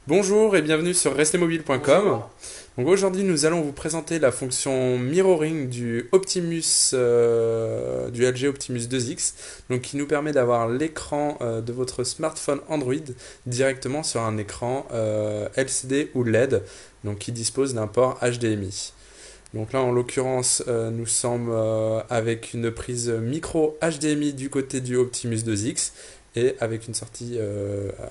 Bonjour et bienvenue sur restemobile.com. Bonjour. Donc aujourd'hui nous allons vous présenter la fonction mirroring du du LG Optimus 2X, donc qui nous permet d'avoir l'écran de votre smartphone Android directement sur un écran LCD ou LED, donc qui dispose d'un port HDMI. Donc là en l'occurrence nous sommes avec une prise micro HDMI du côté du Optimus 2X et avec une sortie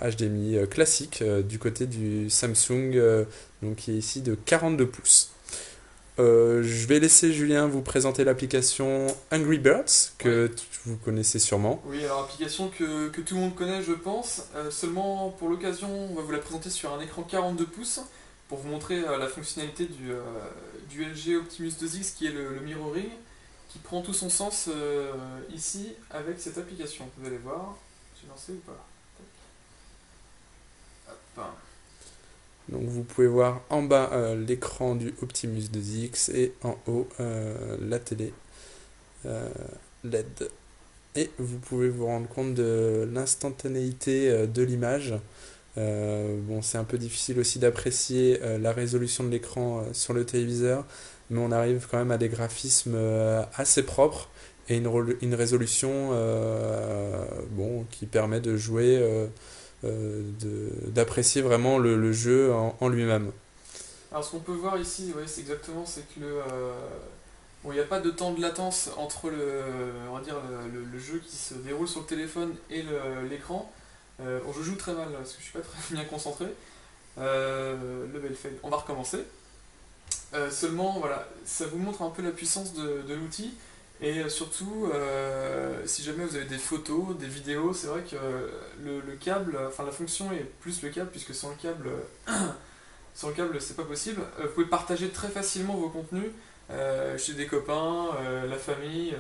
HDMI classique du côté du Samsung, donc qui est ici de 42 pouces. Je vais laisser Julien vous présenter l'application Angry Birds Ouais. que vous connaissez sûrement. Oui, alors application que tout le monde connaît, je pense. Seulement pour l'occasion, on va vous la présenter sur un écran 42 pouces pour vous montrer la fonctionnalité du LG Optimus 2X qui est le mirroring qui prend tout son sens ici avec cette application. Vous allez voir. J'ai lancé ou pas? Hop. Donc vous pouvez voir en bas l'écran du Optimus 2X et en haut la télé euh, LED. Et vous pouvez vous rendre compte de l'instantanéité de l'image. Bon, c'est un peu difficile aussi d'apprécier la résolution de l'écran sur le téléviseur, mais on arrive quand même à des graphismes assez propres et une résolution bon, qui permet de jouer, d'apprécier vraiment le jeu en lui-même. Alors ce qu'on peut voir ici, ouais, c'est exactement, c'est que bon, il n'y a pas de temps de latence entre on va dire le jeu qui se déroule sur le téléphone et l'écran. Bon, je joue très mal parce que je suis pas très bien concentré. Level fail. On va recommencer. Seulement, voilà, ça vous montre un peu la puissance de l'outil. Et surtout, si jamais vous avez des photos, des vidéos, c'est vrai que le câble, enfin la fonction est plus le câble, puisque sans le câble, c'est pas possible. Vous pouvez partager très facilement vos contenus chez des copains, la famille.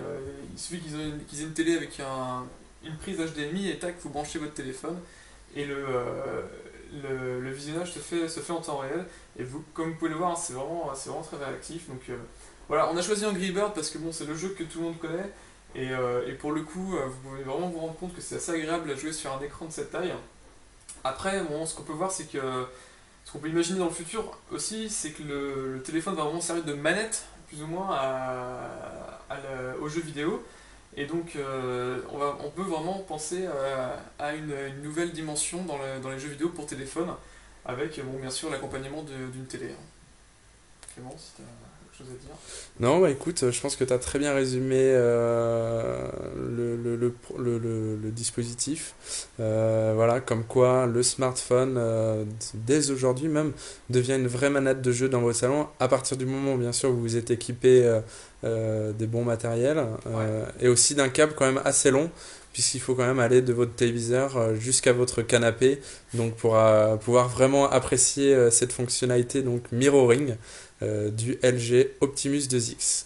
Il suffit qu'ils aient une télé avec une prise HDMI et tac, vous branchez votre téléphone et le visionnage se fait en temps réel. Et vous, comme vous pouvez le voir, hein, c'est vraiment très réactif. Donc voilà, on a choisi Angry Bird parce que bon, c'est le jeu que tout le monde connaît. Et pour le coup, vous pouvez vraiment vous rendre compte que c'est assez agréable à jouer sur un écran de cette taille. Après, bon, ce qu'on peut voir, c'est que ce qu'on peut imaginer dans le futur aussi, c'est que le téléphone va vraiment servir de manette, plus ou moins, aux jeux vidéo. Et donc, on peut vraiment penser à une nouvelle dimension dans les jeux vidéo pour téléphone, avec, bon, bien sûr, l'accompagnement d'une télé, hein. Clément, si tu as quelque chose à dire. Non, bah écoute, je pense que tu as très bien résumé le dispositif. Voilà, comme quoi le smartphone, dès aujourd'hui même, devient une vraie manette de jeu dans vos salons, à partir du moment, bien sûr, où vous êtes équipé des bons matériels, Ouais. et aussi d'un câble quand même assez long, puisqu'il faut quand même aller de votre téléviseur jusqu'à votre canapé, donc pour pouvoir vraiment apprécier cette fonctionnalité, donc mirroring du LG Optimus 2X.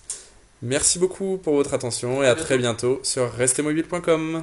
Merci beaucoup pour votre attention et À à très bientôt. bientôt sur restemobile.com.